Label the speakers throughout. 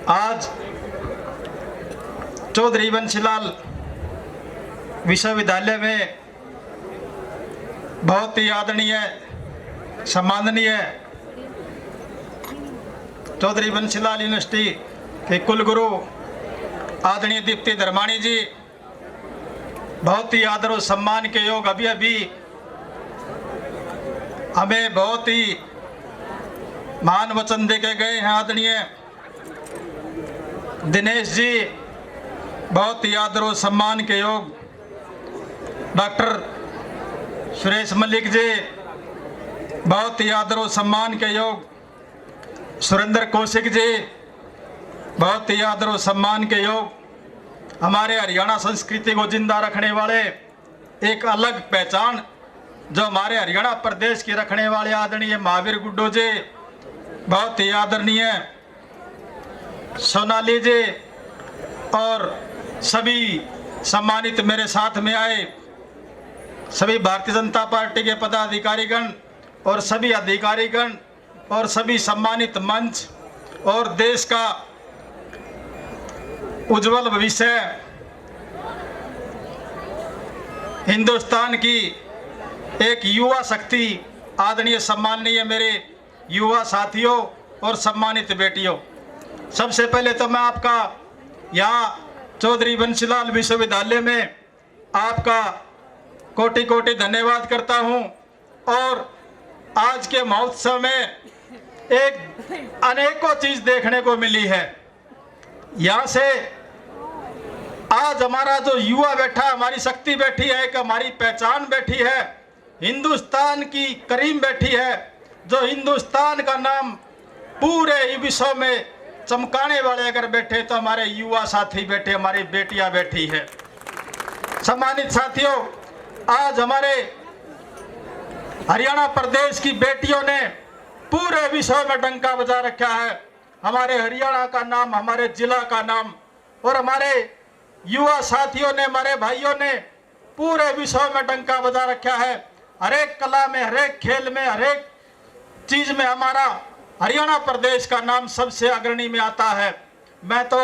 Speaker 1: आज चौधरी बंशीलाल विश्वविद्यालय में बहुत ही आदरणीय सम्माननीय चौधरी बंशीलाल यूनिवर्सिटी के कुलगुरु आदरणीय दीप्ति धर्माणी जी बहुत ही आदर और सम्मान के योग अभी हमें बहुत ही महान वचन दे के गए हैं। आदरणीय दिनेश जी बहुत ही आदर और सम्मान के योग, डॉक्टर सुरेश मलिक जी बहुत ही आदर और सम्मान के योग, सुरेंद्र कौशिक जी बहुत ही आदर और सम्मान के योग, हमारे हरियाणा संस्कृति को जिंदा रखने वाले एक अलग पहचान जो हमारे हरियाणा प्रदेश की रखने वाले आदरणीय महावीर गुड्डू जी बहुत ही आदरणीय, सोनाली जी और सभी सम्मानित मेरे साथ में आए सभी भारतीय जनता पार्टी के पदाधिकारीगण और सभी अधिकारीगण और सभी सम्मानित मंच और देश का उज्जवल भविष्य हिंदुस्तान की एक युवा शक्ति आदरणीय सम्माननीय मेरे युवा साथियों और सम्मानित बेटियों, सबसे पहले तो मैं आपका यहाँ चौधरी बंशीलाल विश्वविद्यालय में आपका कोटि कोटि धन्यवाद करता हूँ। और आज के महोत्सव में एक अनेकों चीज देखने को मिली है। यहाँ से आज हमारा जो युवा बैठा, हमारी शक्ति बैठी है, एक हमारी पहचान बैठी है, हिंदुस्तान की करीम बैठी है, जो हिंदुस्तान का नाम पूरे विश्व में चमकाने वाले अगर बैठे तो हमारे युवा साथी बैठे, हमारी बेटियां बैठी है। सम्मानित साथियों, आज हमारे हरियाणा प्रदेश की बेटियों ने पूरे विश्व में डंका बजा रखा है। हमारे हरियाणा का नाम, हमारे जिला का नाम, और हमारे युवा साथियों ने, हमारे भाइयों ने पूरे विश्व में डंका बजा रखा है। हर एक कला में, हर एक खेल में, हर एक चीज में हमारा हरियाणा प्रदेश का नाम सबसे अग्रणी में आता है। मैं तो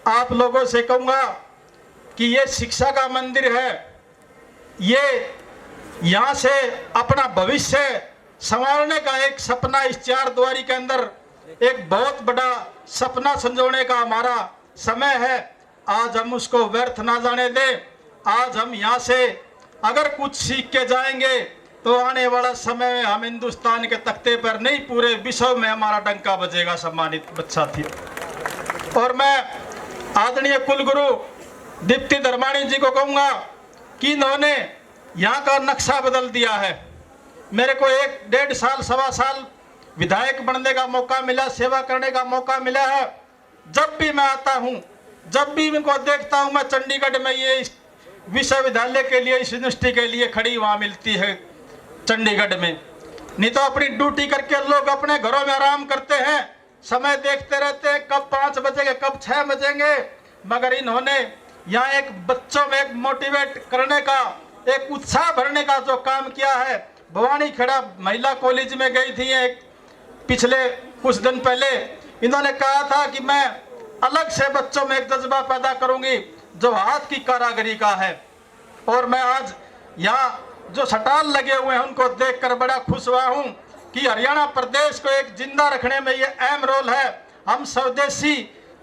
Speaker 1: आप लोगों से कहूँगा कि ये शिक्षा का मंदिर है, ये यहाँ से अपना भविष्य संवारने का एक सपना इस चार द्वारी के अंदर एक बहुत बड़ा सपना संजोने का हमारा समय है। आज हम उसको व्यर्थ ना जाने दें। आज हम यहाँ से अगर कुछ सीख के जाएंगे तो आने वाला समय में हम हिंदुस्तान के तख्ते पर नहीं, पूरे विश्व में हमारा डंका बजेगा। सम्मानित साथी, और मैं आदरणीय कुलगुरु दीप्ति धर्माणी जी को कहूँगा कि इन्होंने यहाँ का नक्शा बदल दिया है। मेरे को 1-1.5 साल, 1.25 साल विधायक बनने का मौका मिला, सेवा करने का मौका मिला है। जब भी मैं आता हूँ, जब भी इनको देखता हूँ, मैं चंडीगढ़ में ये विश्वविद्यालय के लिए, इस यूनिवर्सिटी के लिए खड़ी वहाँ मिलती है चंडीगढ़ में। नहीं तो अपनी ड्यूटी करके लोग अपने घरों में आराम करते हैं, समय देखते रहते हैं कब 5 बजेंगे, कब 6 बजेंगे। मगर इन्होंने यहाँ एक बच्चों में एक मोटिवेट करने का, एक उत्साह भरने का जो काम किया है। भवानी खेड़ा महिला कॉलेज में गई थी एक पिछले कुछ दिन पहले, इन्होंने कहा था कि मैं अलग से बच्चों में एक जज्बा पैदा करूंगी जो हाथ की कारीगरी का है। और मैं आज यहाँ जो स्टॉल लगे हुए हैं उनको देखकर बड़ा खुश हुआ हूँ कि हरियाणा प्रदेश को एक जिंदा रखने में ये अहम रोल है। हम स्वदेशी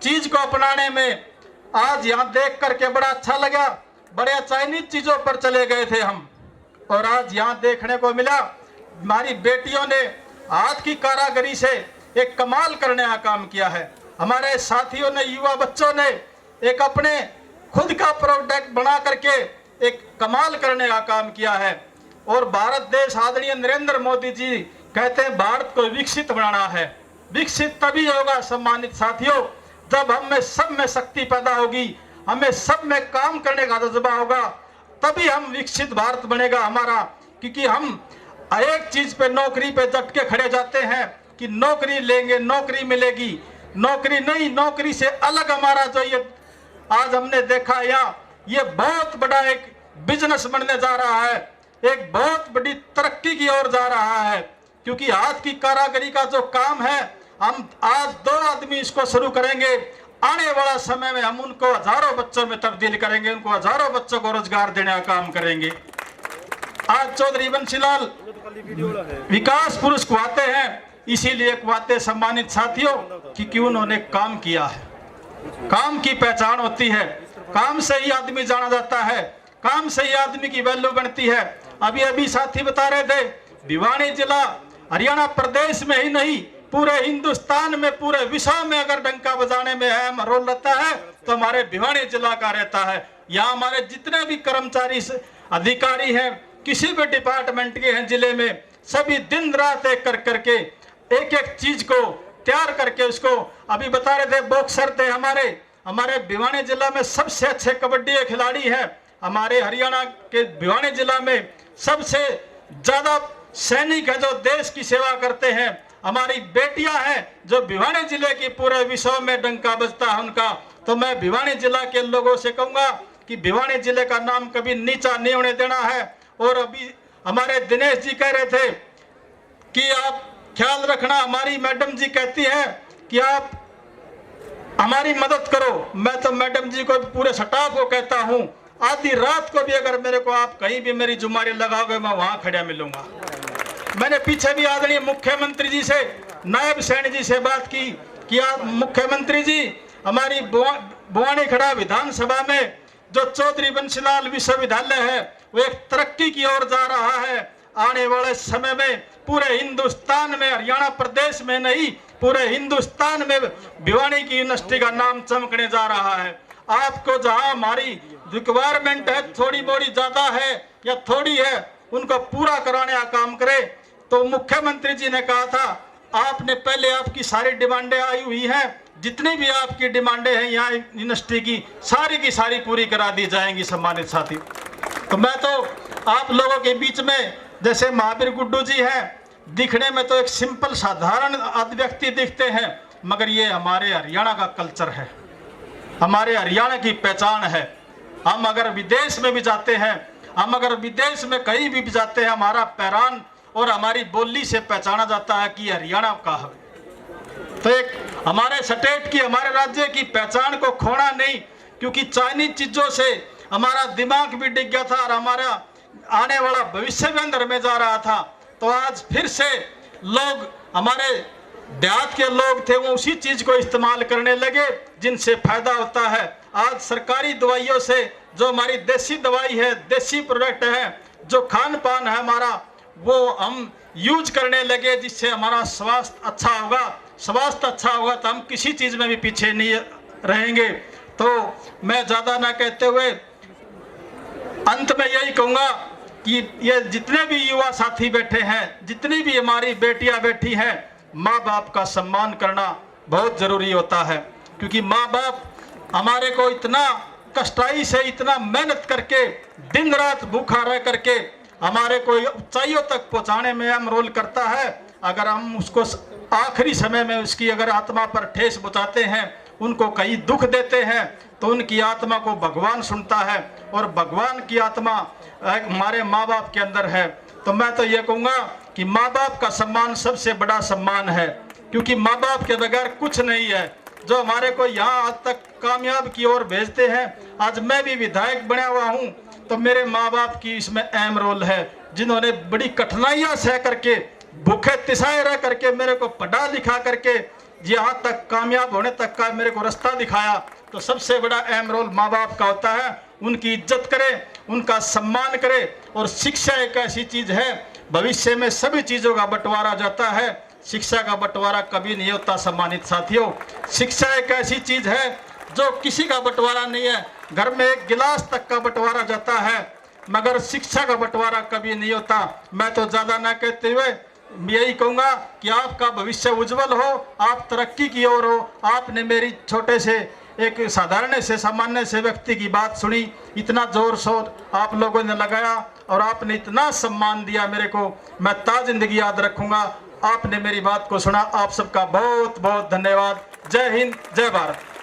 Speaker 1: चीज को अपनाने में आज यहाँ देख करके बड़ा अच्छा लगा। बड़े चाइनीज चीजों पर चले गए थे हम, और आज यहाँ देखने को मिला हमारी बेटियों ने हाथ की कारीगरी से एक कमाल करने का काम किया है। हमारे साथियों ने, युवा बच्चों ने एक अपने खुद का प्रोडक्ट बना करके एक कमाल करने का काम किया है। और भारत देश, आदरणीय नरेंद्र मोदी जी कहते हैं भारत को विकसित बनाना है। विकसित तभी होगा सम्मानित साथियों जब हम में सब में शक्ति पैदा होगी, हमें सब में काम करने का जज्बा होगा, तभी हम विकसित भारत बनेगा हमारा। क्योंकि हम एक चीज पे, नौकरी पे डट के खड़े जाते हैं कि नौकरी लेंगे, नौकरी मिलेगी। नौकरी नहीं, नौकरी से अलग हमारा जो ये आज हमने देखा यहाँ, ये बहुत बड़ा एक बिजनेस बनने जा रहा है, एक बहुत बड़ी तरक्की की ओर जा रहा है। क्योंकि हाथ की कारीगरी का जो काम है हम आज 2 आदमी इसको शुरू करेंगे, आने वाला समय में हम उनको हजारों बच्चों में तब्दील करेंगे, उनको हजारों बच्चों को रोजगार देने का काम करेंगे। आज चौधरी बंसीलाल विकास पुरुष कहते हैं, इसीलिए कहते सम्मानित साथियों कि उन्होंने काम किया है। काम की पहचान होती है, काम से ही आदमी जाना जाता है, काम से ही आदमी की वैल्यू बनती है। अभी अभी साथी बता रहे थे, भिवानी जिला हरियाणा प्रदेश में ही नहीं पूरे हिंदुस्तान में, पूरे विश्व में अगर डंका बजाने में अहम रोल रहता है तो हमारे भिवानी जिला का रहता है। यहाँ हमारे जितने भी कर्मचारी अधिकारी हैं, किसी भी डिपार्टमेंट के हैं जिले में, सभी दिन रात एक करके एक एक चीज को तैयार करके उसको, अभी बता रहे थे बॉक्सर थे हमारे भिवानी जिला में सबसे अच्छे कबड्डी के खिलाड़ी हैं। हमारे हरियाणा के भिवानी जिला में सबसे ज्यादा सैनिक है जो देश की सेवा करते हैं। हमारी बेटियां हैं जो भिवानी जिले की पूरे विश्व में डंका बजता है उनका। तो मैं भिवानी जिला के लोगों से कहूंगा कि भिवानी जिले का नाम कभी नीचा नहीं होने देना है। और अभी हमारे दिनेश जी कह रहे थे कि आप ख्याल रखना, हमारी मैडम जी कहती है कि आप हमारी मदद करो। मैं तो मैडम जी को पूरे स्टाफ को कहता हूं, आधी रात को भी अगर मेरे को आप कहीं भी मेरी जुम्मेदारी लगाओगे मैं वहां खड़ा मिलूंगा। मैंने पीछे भी आदरणीय मुख्यमंत्री जी से, नायब सैनी जी से बात की कि आप मुख्यमंत्री जी, हमारी बुआनी खड़ा विधानसभा में जो चौधरी बंसीलाल विश्वविद्यालय है वो एक तरक्की की ओर जा रहा है। आने वाले समय में पूरे हिंदुस्तान में, हरियाणा प्रदेश में नहीं पूरे हिंदुस्तान में भिवानी की यूनिवर्सिटी का नाम चमकने जा रहा है। आपको जहां हमारी रिक्वायरमेंट है, थोड़ी बड़ी ज्यादा है या थोड़ी है, उनको पूरा कराने का काम करे। तो मुख्यमंत्री जी ने कहा था आपने पहले आपकी सारी डिमांडें आई हुई हैं, जितनी भी आपकी डिमांडें हैं यहाँ यूनिवर्सिटी की सारी पूरी करा दी जाएंगी सम्मानित साथी। तो मैं तो आप लोगों के बीच में, जैसे महावीर गुड्डू जी हैं, दिखने में तो एक सिंपल साधारण व्यक्ति दिखते हैं, मगर ये हमारे हरियाणा का कल्चर है, हमारे हरियाणा की पहचान है। हम अगर विदेश में भी जाते हैं, हम अगर विदेश में कहीं भी जाते हैं, हमारा पैरान और हमारी बोली से पहचाना जाता है कि हरियाणा का है। तो एक हमारे स्टेट की, हमारे राज्य की पहचान को खोना नहीं, क्योंकि चाइनीज चीजों से हमारा दिमाग भी डिग गया था और हमारा आने वाला भविष्य भी अंदर में जा रहा था। तो आज फिर से लोग, हमारे देहात के लोग थे, वो उसी चीज को इस्तेमाल करने लगे जिनसे फायदा होता है। आज सरकारी दवाइयों से, जो हमारी देसी दवाई है, देसी प्रोडक्ट है, जो खान पान है हमारा, वो हम यूज करने लगे, जिससे हमारा स्वास्थ्य अच्छा होगा। स्वास्थ्य अच्छा होगा तो हम किसी चीज में भी पीछे नहीं रहेंगे। तो मैं ज्यादा ना कहते हुए अंत में यही कहूंगा कि ये जितने भी युवा साथी बैठे हैं, जितनी भी हमारी बेटियां बैठी हैं, माँ बाप का सम्मान करना बहुत जरूरी होता है। क्योंकि माँ बाप हमारे को इतना कष्टाई से, इतना मेहनत करके, दिन रात भूखा रह करके हमारे को ऊंचाइयों तक पहुंचाने में अहम रोल करता है। अगर हम उसको आखिरी समय में उसकी अगर आत्मा पर ठेस पहुंचाते हैं, उनको कहीं दुख देते हैं, तो उनकी आत्मा को भगवान सुनता है और भगवान की आत्मा हमारे माँ बाप के अंदर है। तो मैं तो ये कहूँगा कि माँ बाप का सम्मान सबसे बड़ा सम्मान है, क्योंकि माँ बाप के बगैर कुछ नहीं है। जो हमारे को यहाँ आज तक कामयाब की ओर भेजते हैं, आज मैं भी विधायक बना हुआ हूँ, तो मेरे माँ बाप की इसमें अहम रोल है, जिन्होंने बड़ी कठिनाइयाँ सह करके, भूखे तिसाए रह करके मेरे को पढ़ा लिखा करके यहाँ तक कामयाब होने तक का मेरे को रास्ता दिखाया। तो सबसे बड़ा अहम रोल माँ बाप का होता है। उनकी इज्जत करें, उनका सम्मान करें। और शिक्षा एक ऐसी चीज है, भविष्य में सभी चीजों का बंटवारा जाता है, शिक्षा का बंटवारा कभी नहीं होता सम्मानित साथियों। शिक्षा एक ऐसी चीज है जो किसी का बंटवारा नहीं है। घर में एक गिलास तक का बंटवारा जाता है, मगर शिक्षा का बंटवारा कभी नहीं होता। मैं तो ज्यादा ना कहते हुए यही कहूँगा कि आपका भविष्य उज्जवल हो, आप तरक्की की ओर हो। आपने मेरी छोटे से, एक साधारण से, सामान्य से व्यक्ति की बात सुनी, इतना जोर शोर आप लोगों ने लगाया और आपने इतना सम्मान दिया मेरे को, मैं ताज जिंदगी याद रखूंगा। आपने मेरी बात को सुना, आप सबका बहुत बहुत धन्यवाद। जय हिंद, जय भारत।